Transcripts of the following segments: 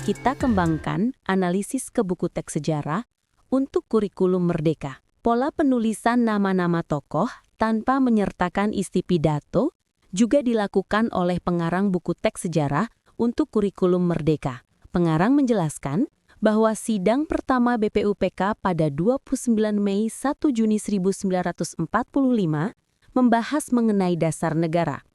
kita kembangkan analisis ke buku teks sejarah untuk kurikulum merdeka. Pola penulisan nama-nama tokoh tanpa menyertakan isi pidato juga dilakukan oleh pengarang buku teks sejarah untuk kurikulum merdeka. Pengarang menjelaskan bahwa sidang pertama BPUPK pada 29 Mei 1 Juni 1945 membahas mengenai dasar negara.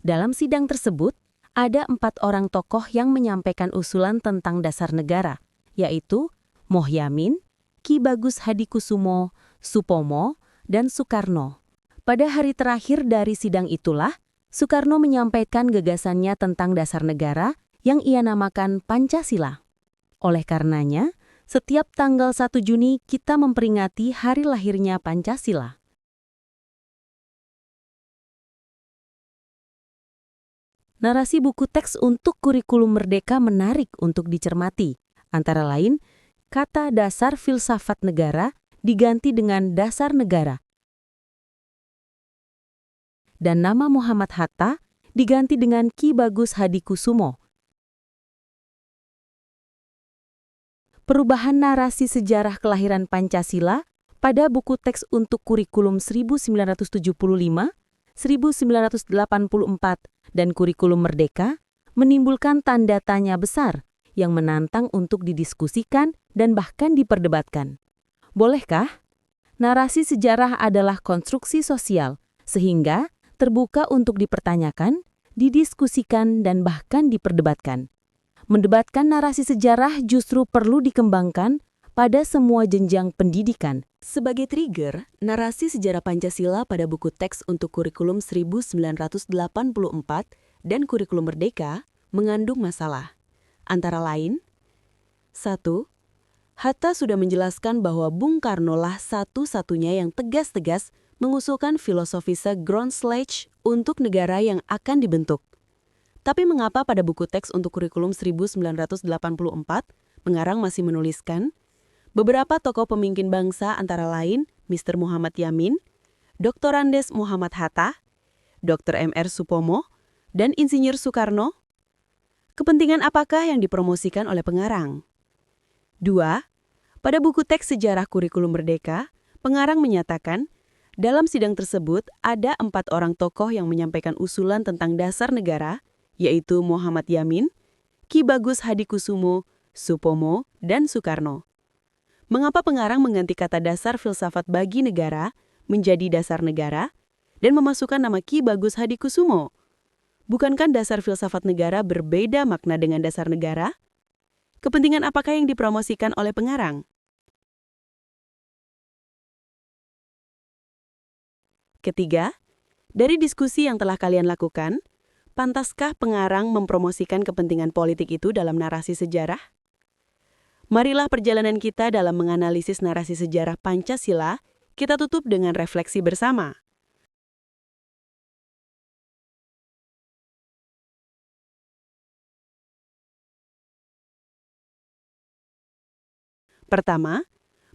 Dalam sidang tersebut, ada 4 orang tokoh yang menyampaikan usulan tentang dasar negara, yaitu Moh Yamin, Ki Bagus Hadikusumo, Supomo, dan Soekarno. Pada hari terakhir dari sidang itulah, Soekarno menyampaikan gagasannya tentang dasar negara yang ia namakan Pancasila. Oleh karenanya, setiap tanggal 1 Juni kita memperingati hari lahirnya Pancasila. Narasi buku teks untuk kurikulum merdeka menarik untuk dicermati. Antara lain, kata dasar filsafat negara diganti dengan dasar negara. Dan nama Muhammad Hatta diganti dengan Ki Bagus Hadikusumo. Perubahan narasi sejarah kelahiran Pancasila pada buku teks untuk kurikulum 1975, 1984, dan kurikulum merdeka menimbulkan tanda tanya besar yang menantang untuk didiskusikan dan bahkan diperdebatkan. Bolehkah? Narasi sejarah adalah konstruksi sosial, sehingga terbuka untuk dipertanyakan, didiskusikan, dan bahkan diperdebatkan. Mendebatkan narasi sejarah justru perlu dikembangkan pada semua jenjang pendidikan. Sebagai trigger, narasi sejarah Pancasila pada buku teks untuk kurikulum 1984 dan kurikulum merdeka mengandung masalah. Antara lain, 1. Hatta sudah menjelaskan bahwa Bung Karno lah satu-satunya yang tegas-tegas mengusulkan filosofi Grundslag untuk negara yang akan dibentuk. Tapi mengapa pada buku teks untuk kurikulum 1984, pengarang masih menuliskan, beberapa tokoh pemimpin bangsa antara lain Mr. Muhammad Yamin, Dr. Andes Muhammad Hatta, Dr. M.R. Supomo, dan Insinyur Soekarno? Kepentingan apakah yang dipromosikan oleh pengarang? 2. Pada buku teks sejarah kurikulum merdeka, pengarang menyatakan, dalam sidang tersebut ada 4 orang tokoh yang menyampaikan usulan tentang dasar negara, yaitu Muhammad Yamin, Ki Bagus Hadikusumo, Supomo, dan Soekarno. Mengapa pengarang mengganti kata dasar filsafat bagi negara menjadi dasar negara dan memasukkan nama Ki Bagus Hadikusumo? Bukankah dasar filsafat negara berbeda makna dengan dasar negara? Kepentingan apakah yang dipromosikan oleh pengarang? Ketiga, dari diskusi yang telah kalian lakukan, pantaskah pengarang mempromosikan kepentingan politik itu dalam narasi sejarah? Marilah perjalanan kita dalam menganalisis narasi sejarah Pancasila, kita tutup dengan refleksi bersama. Pertama,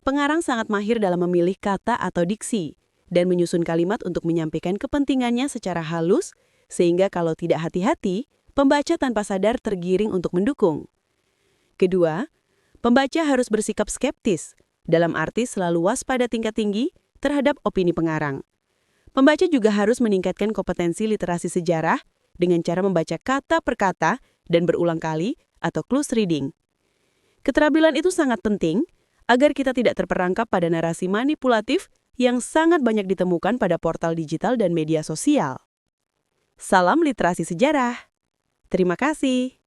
pengarang sangat mahir dalam memilih kata atau diksi, dan menyusun kalimat untuk menyampaikan kepentingannya secara halus, sehingga kalau tidak hati-hati, pembaca tanpa sadar tergiring untuk mendukung. Kedua, pembaca harus bersikap skeptis, dalam arti selalu waspada tingkat tinggi terhadap opini pengarang. Pembaca juga harus meningkatkan kompetensi literasi sejarah dengan cara membaca kata per kata dan berulang kali atau close reading. Keterampilan itu sangat penting agar kita tidak terperangkap pada narasi manipulatif yang sangat banyak ditemukan pada portal digital dan media sosial. Salam literasi sejarah. Terima kasih.